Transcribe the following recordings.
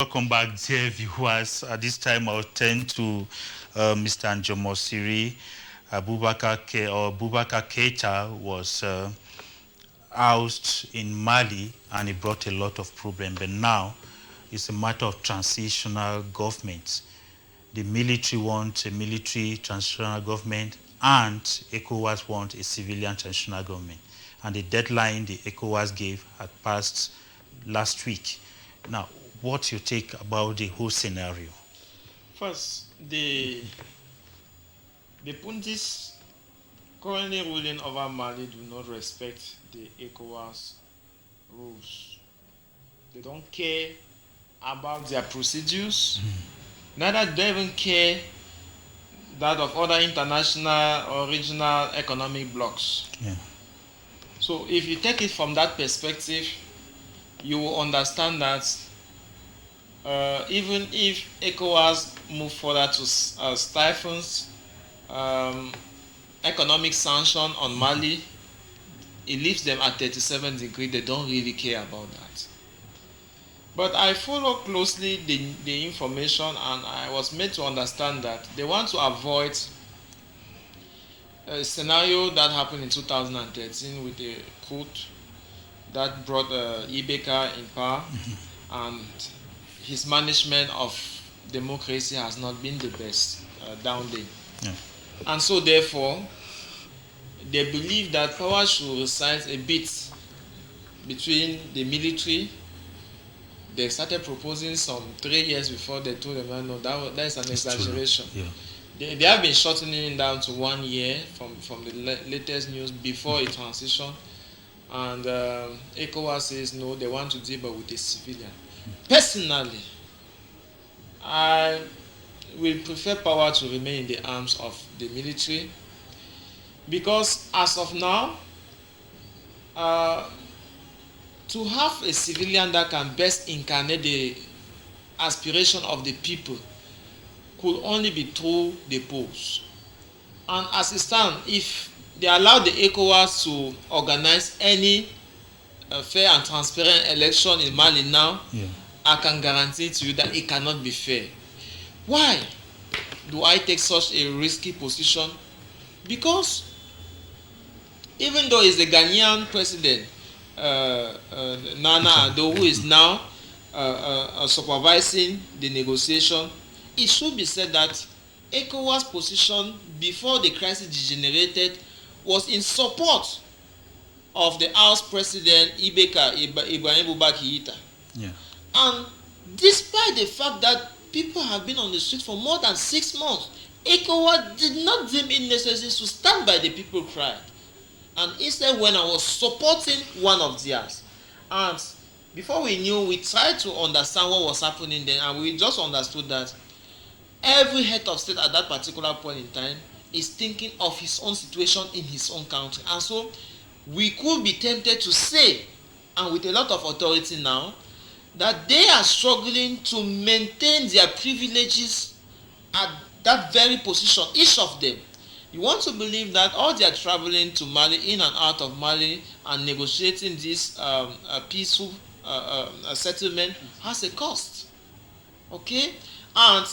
Welcome back, dear viewers. At this time, I'll turn to Mr. Njomosiri Abubakar Keita was ousted in Mali, and it brought a lot of problems. But now, it's a matter of transitional government. The military want a military transitional government, and ECOWAS want a civilian transitional government. And the deadline the ECOWAS gave had passed last week. Now, what's your take about the whole scenario? First, the Puntis currently ruling over Mali do not respect the ECOWAS rules. They don't care about their procedures. Neither do they even care that of other international or regional economic blocs. Yeah. So if you take it from that perspective, you will understand that even if ECOWAS move further to stifle economic sanction on Mali, it leaves them at 37 degrees. They don't really care about that. But I follow closely the information, and I was made to understand that they want to avoid a scenario that happened in 2013 with the coup that brought Ibeka in power, and his management of democracy has not been the best down there. Yeah. And so therefore, they believe that power should reside a bit between the military. They started proposing some 3 years before. They told them, no, that is an exaggeration. Yeah. They have been shortening it down to 1 year from the latest news before a transition. And ECOWAS says no, they want to deal with a civilian. Personally, I will prefer power to remain in the arms of the military, because as of now, to have a civilian that can best incarnate the aspiration of the people could only be through the polls. And as it stands, if they allow the ECOWAS to organize any fair and transparent election in Mali now, Yeah. I can guarantee to you that it cannot be fair. Why do I take such a risky position? Because even though he's the Ghanaian president, Nana Addo, who is now supervising the negotiation, it should be said that ECOWAS' position before the crisis degenerated was in support of the House President Ibrahim Boubacar Keïta. Yeah. And despite the fact that people have been on the street for more than 6 months, ECOWAS did not deem it necessary to stand by the people cried. And instead, when I was supporting one of theirs, and before we knew, we tried to understand what was happening then, and we just understood that every head of state at that particular point in time is thinking of his own situation in his own country. And so we could be tempted to say, and with a lot of authority now, that they are struggling to maintain their privileges at that very position, each of them. You want to believe that all they are traveling to Mali, in and out of Mali, and negotiating this peaceful settlement has a cost. Okay? And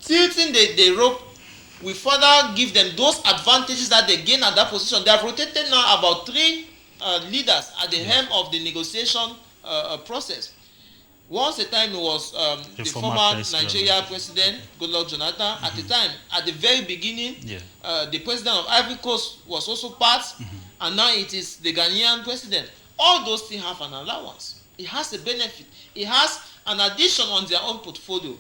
tilting the rope will further give them those advantages that they gain at that position. They have rotated now about 3 leaders at the helm of the negotiation process. Once a time it was the former Nigeria president, Goodluck Jonathan. At the time, at the very beginning, the president of Ivory Coast was also part, and now it is the Ghanaian president. All those things have an allowance. It has a benefit. It has an addition on their own portfolio.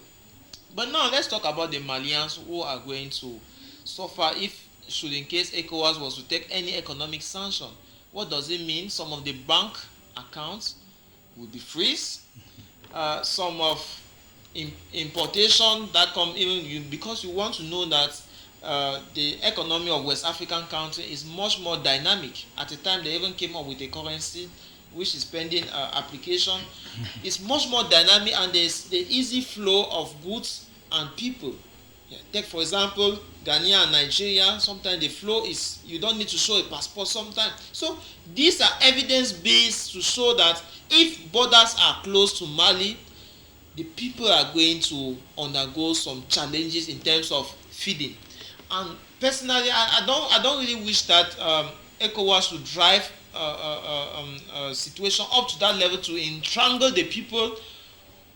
But now let's talk about the Malians who are going to suffer if, should in case ECOWAS was to take any economic sanction. What does it mean? Some of the bank accounts will be freeze. Some of importation that come because you want to know that the economy of West African country is much more dynamic. At the time they even came up with a currency which is pending application. It's much more dynamic, and there's the easy flow of goods and people. Take for example Ghana and Nigeria. Sometimes the flow is, you don't need to show a passport sometimes. So these are evidence based to show that if borders are closed to Mali, the people are going to undergo some challenges in terms of feeding. And personally, I don't really wish that ECOWAS would drive situation up to that level to entangle the people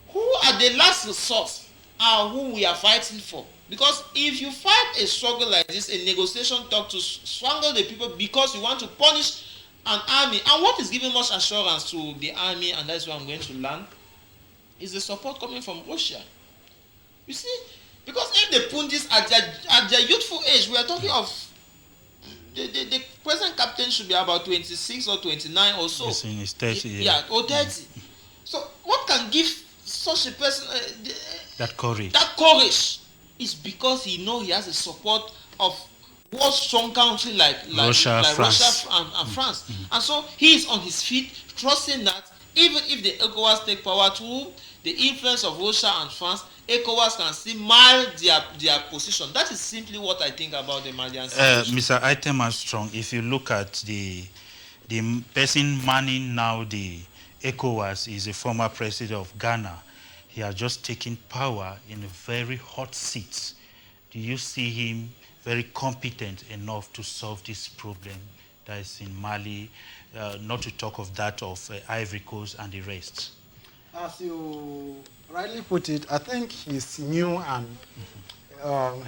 who at the last resort are who we are fighting for. Because if you fight a struggle like this, a negotiation talk to strangle the people because you want to punish an army, and what is giving much assurance to the army, and that's where I'm going to land, is the support coming from Russia. You see, because if they put this at their youthful age, we are talking of the present captain should be about 26 or 29 or so. Yes, in his 30, yeah, or 30. So what can give such a person that courage? That courage is because he knows he has the support of one strong country like Russia, France. Russia and France. And so he is on his feet, trusting that even if the ECOWAS take power through the influence of Russia and France, ECOWAS can still mile their position. That is simply what I think about the Malian situation. Mr. Item Strong, if you look at the person manning now the ECOWAS is a former president of Ghana. He has just taken power in a very hot seat. Do you see him very competent enough to solve this problem that is in Mali, not to talk of that of Ivory Coast and the rest? As you rightly put it, I think he's new and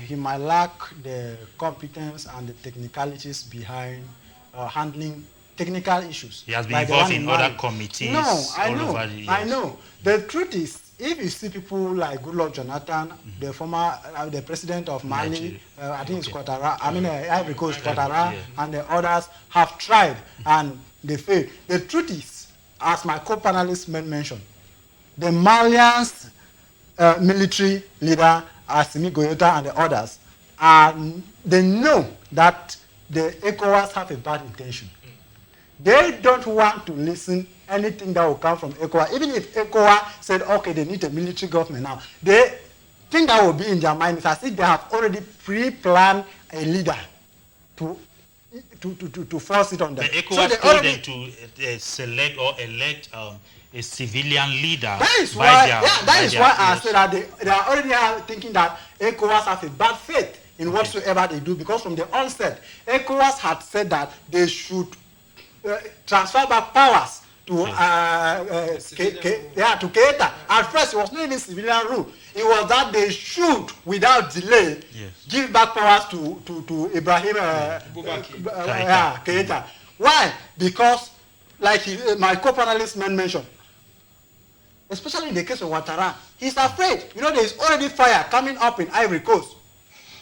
he might lack the competence and the technicalities behind handling technical issues. He has been involved in other committees. No, I all know. Over the years. I know. The truth is, if you see people like Goodluck Jonathan, the former, the president of Mali, I think it's Ouattara, Ivory Coast, Ouattara, and the others have tried and they failed. The truth is, as my co-panelists mentioned, the Malians military leader, Assimi Goïta, and the others, they know that the ECOWAS have a bad intention. They don't want to listen anything that will come from ECOWAS. Even if ECOWAS said, okay, they need a military government now, they think that will be in their mind is as if they have already pre-planned a leader to force it on them. The ECOWAS told them to select or elect a civilian leader. That is why I said that they are already thinking that ECOWAS have a bad faith in whatsoever they do, because from the onset, ECOWAS had said that they should transfer back powers to Keita. At first, it was not even civilian rule. It was that they should, without delay, give back powers to Ibrahim Keita. Why? Because, like my co-panelist mentioned, especially in the case of Ouattara, he's afraid. You know, there is already fire coming up in Ivory Coast.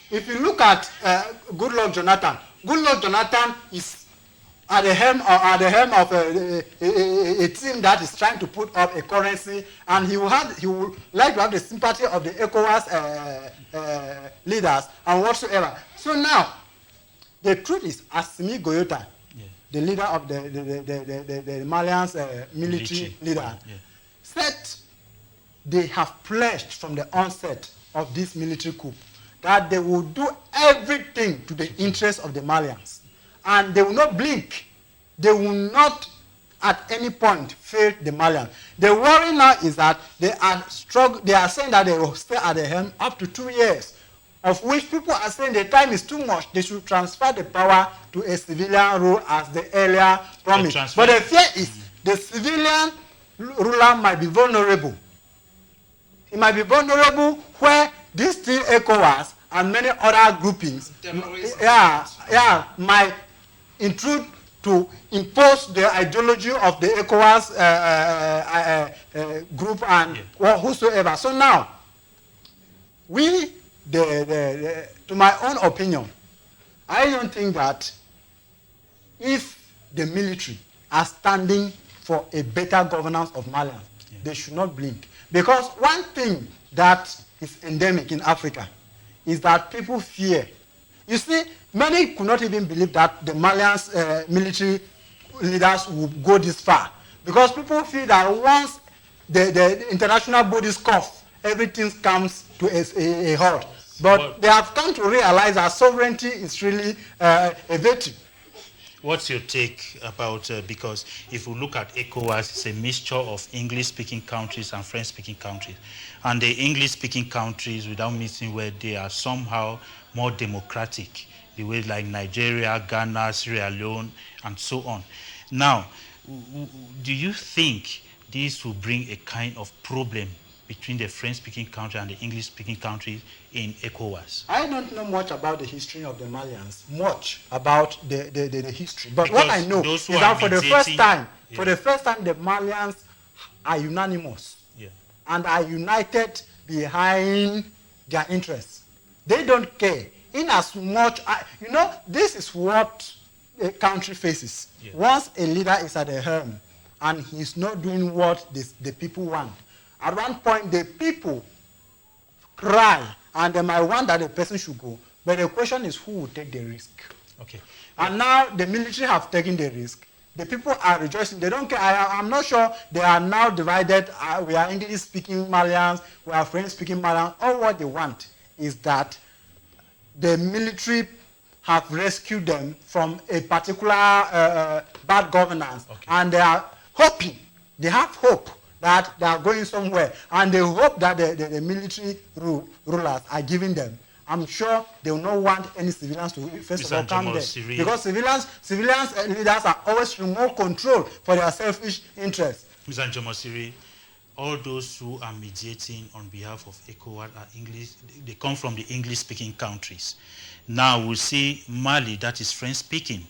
If you look at Goodluck Jonathan is at the helm of a team that is trying to put up a currency, and he would like to have the sympathy of the ECOWAS leaders and whatsoever. So now, the truth is, Assimi Goïta, the leader of the Malians military leader, said they have pledged from the onset of this military coup that they will do everything to the interest of the Malians. And they will not blink. They will not at any point fail the Malians. The worry now is that they are saying that they will stay at the helm up to 2 years, of which people are saying the time is too much. They should transfer the power to a civilian rule as the earlier promised. But the fear is the civilian ruler might be vulnerable. He might be vulnerable where these three ECOWAS and many other groupings might intrude to impose the ideology of the ECOWAS group and whosoever. So now, to my own opinion, I don't think that if the military are standing for a better governance of Mali, they should not blink. Because one thing that is endemic in Africa is that people fear. You see, many could not even believe that the Malians military leaders would go this far. Because people feel that once the international bodies cough, everything comes to a halt. But they have come to realize that sovereignty is really a virtue. What's your take about, because if we look at ECOWAS, it's a mixture of English-speaking countries and French-speaking countries. And the English-speaking countries, without missing where they are somehow more democratic, the way like Nigeria, Ghana, Sierra Leone, and so on. Now, do you think this will bring a kind of problem between the French-speaking country and the English-speaking countries in ECOWAS? I don't know much about the history of the Malians, much about the history. But Because what I know those is who are that for the first mediating- time, Yeah. the Malians are unanimous Yeah. and are united behind their interests. They don't care. In as much, this is what a country faces. Yeah. Once a leader is at the helm and he's not doing what the people want, at one point the people cry and they might want that the person should go. But the question is who will take the risk? Okay. And now the military have taken the risk. The people are rejoicing. They don't care. I'm not sure they are now divided. We are English-speaking Malians. We are French-speaking Malians. All what they want is that the military have rescued them from a particular bad governance. Okay. And they are hoping, they have hope that they are going somewhere. And they hope that the military rulers are giving them. I'm sure they will not want any civilians to first of all come there. Because civilians leaders are always remote control for their selfish interests. Mr. Njomosiri, all those who are mediating on behalf of ECOWAS are English, they come from the English-speaking countries. Now we see Mali, that is French-speaking,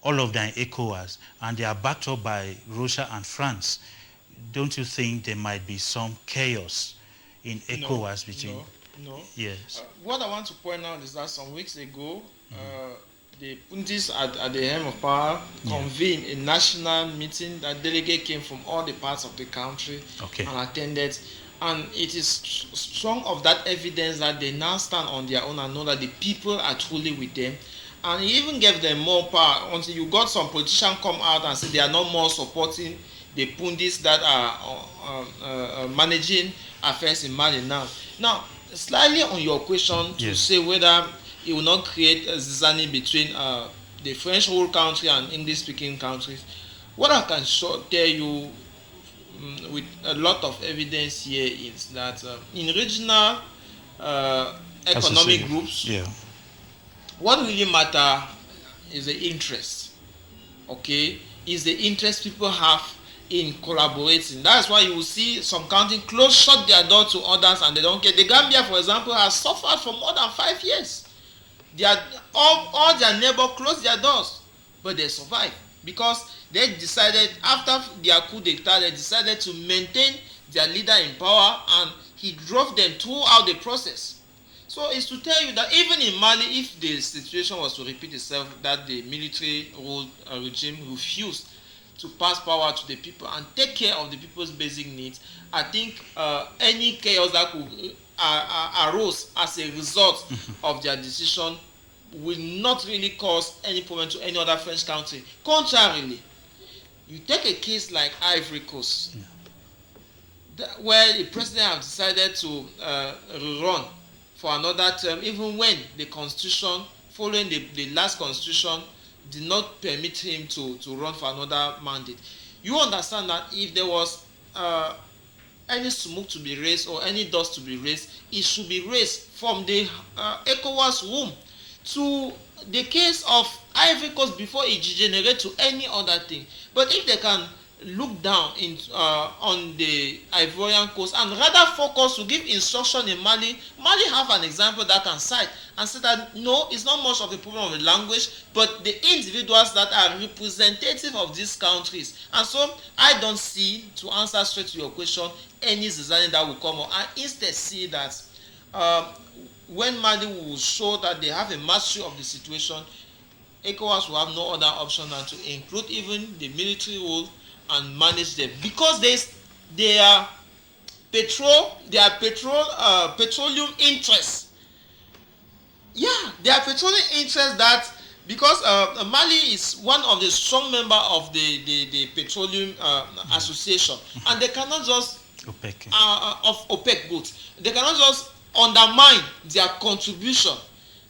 all of them ECOWAS, and they are backed up by Russia and France. Don't you think there might be some chaos in ECOWAS between? No. Yes. What I want to point out is that some weeks ago, the Pundis at the helm of power convened a national meeting. That delegate came from all the parts of the country and attended. And it is strong of that evidence that they now stand on their own and know that the people are truly with them. And he even gave them more power until you got some politicians come out and say they are no more supporting the Pundis that are managing affairs in Mali now. Now, slightly on your question to say whether it will not create a zizanie between the French whole country and English-speaking countries, what I can tell you with a lot of evidence here is that in regional economic groups, what really matter is the interest. Okay, is the interest people have in collaborating. That's why you will see some countries shut their door to others and they don't care. The Gambia, for example, has suffered for more than 5 years. All their neighbors closed their doors, but they survived because they decided, after their coup d'etat, they decided to maintain their leader in power, and he drove them throughout the process. So it's to tell you that even in Mali, if the situation was to repeat itself, that the military ruled regime refused to pass power to the people and take care of the people's basic needs, I think any chaos that could arose as a result of their decision will not really cause any problem to any other French country. Contrarily, you take a case like Ivory Coast, where the president has decided to run for another term, even when the constitution, following the last constitution, did not permit him to run for another mandate. You understand that if there was any smoke to be raised or any dust to be raised, it should be raised from the ECOWAS room to the case of Ivory Coast before it degenerates to any other thing. But if they can look down on the Ivorian Coast and rather focus to give instruction in Mali have an example that can cite and say that no, it's not much of a problem of the language, but the individuals that are representative of these countries. And so I don't see, to answer straight to your question, any zizanie that will come up. I instead see that when Mali will show that they have a mastery of the situation, ECOWAS will have no other option than to include even the military role and manage them, because they are petroleum interests. Yeah, they are petroleum interests that, because Mali is one of the strong members of the petroleum association, and they cannot just OPEC. Of OPEC goods. They cannot just undermine their contribution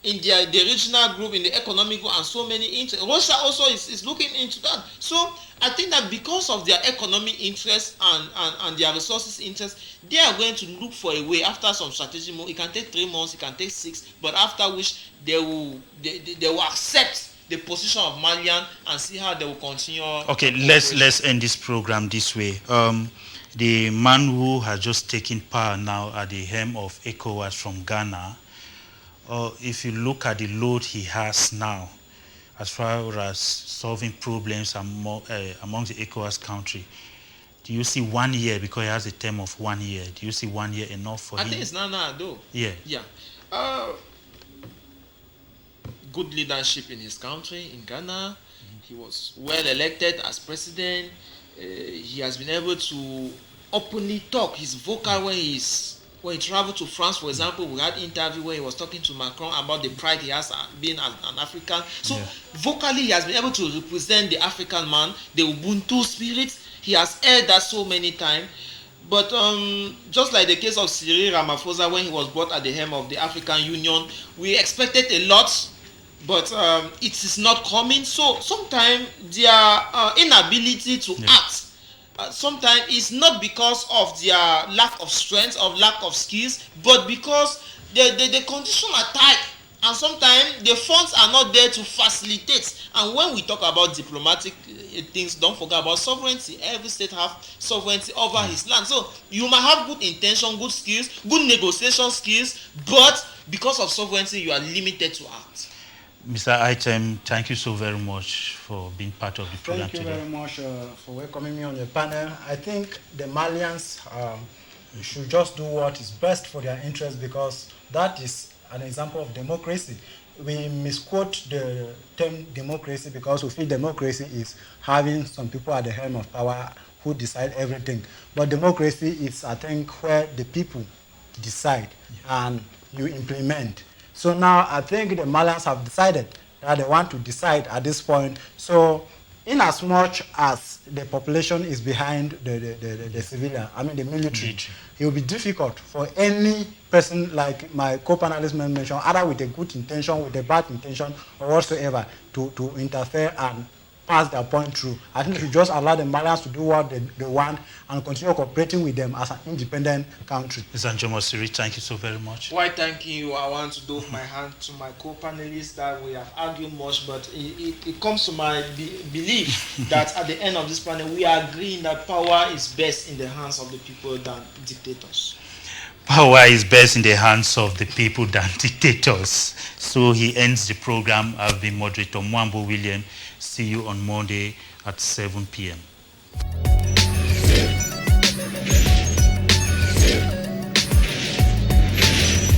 in the regional group, in the economic group, and so many interests. Russia also is looking into that. So I think that because of their economic interests and their resources interests, they are going to look for a way after some strategic move. It can take 3 months, it can take 6, but after which they will accept the position of Malian and see how they will continue. Okay, let's end this program this way. The man who has just taken power now at the helm of ECOWAS from Ghana, if you look at the load he has now, as far as solving problems among the ECOWAS country, do you see 1 year, because he has a term of 1 year, do you see 1 year enough for him? I think it's Nana though. Yeah. Yeah. Good leadership in his country, in Ghana. He was well elected as president. He has been able to openly talk. He's vocal when he traveled to France, for example. We had an interview where he was talking to Macron about the pride he has being an African. So vocally, he has been able to represent the African man, the Ubuntu spirit. He has heard that so many times. But just like the case of Cyril Ramaphosa when he was brought at the helm of the African Union, we expected a lot, but it is not coming. So sometimes their inability to act sometimes it's not because of their lack of strength or lack of skills, but because the conditions are tight, and sometimes the funds are not there to facilitate. And when we talk about diplomatic things, don't forget about sovereignty. Every state has sovereignty over his land. So you might have good intention, good skills, good negotiation skills, but because of sovereignty, you are limited to act. Mr. Item, thank you so very much for being part of the program today. Thank you very much for welcoming me on the panel. I think the Malians should just do what is best for their interests, because that is an example of democracy. We misquote the term democracy because we feel democracy is having some people at the helm of power who decide everything. But democracy is, I think, where the people decide and you implement. So now I think the Malians have decided that they want to decide at this point. So in as much as the population is behind the civilian, I mean the military, it will be difficult for any person, like my co-panelist mentioned, either with a good intention, with a bad intention, or whatsoever, to interfere and pass their point through. I think we should just allow the Malians to do what they want and continue cooperating with them as an independent country. Mr. Njomosiri, thank you so very much. Why thanking you, I want to do my hand to my co-panelists that we have argued much, but it comes to my belief that at the end of this panel, we are agreeing that power is best in the hands of the people than dictators. Power is best in the hands of the people than dictators. So he ends the program. I've been moderator Mwambo William. See you on Monday at 7 p.m.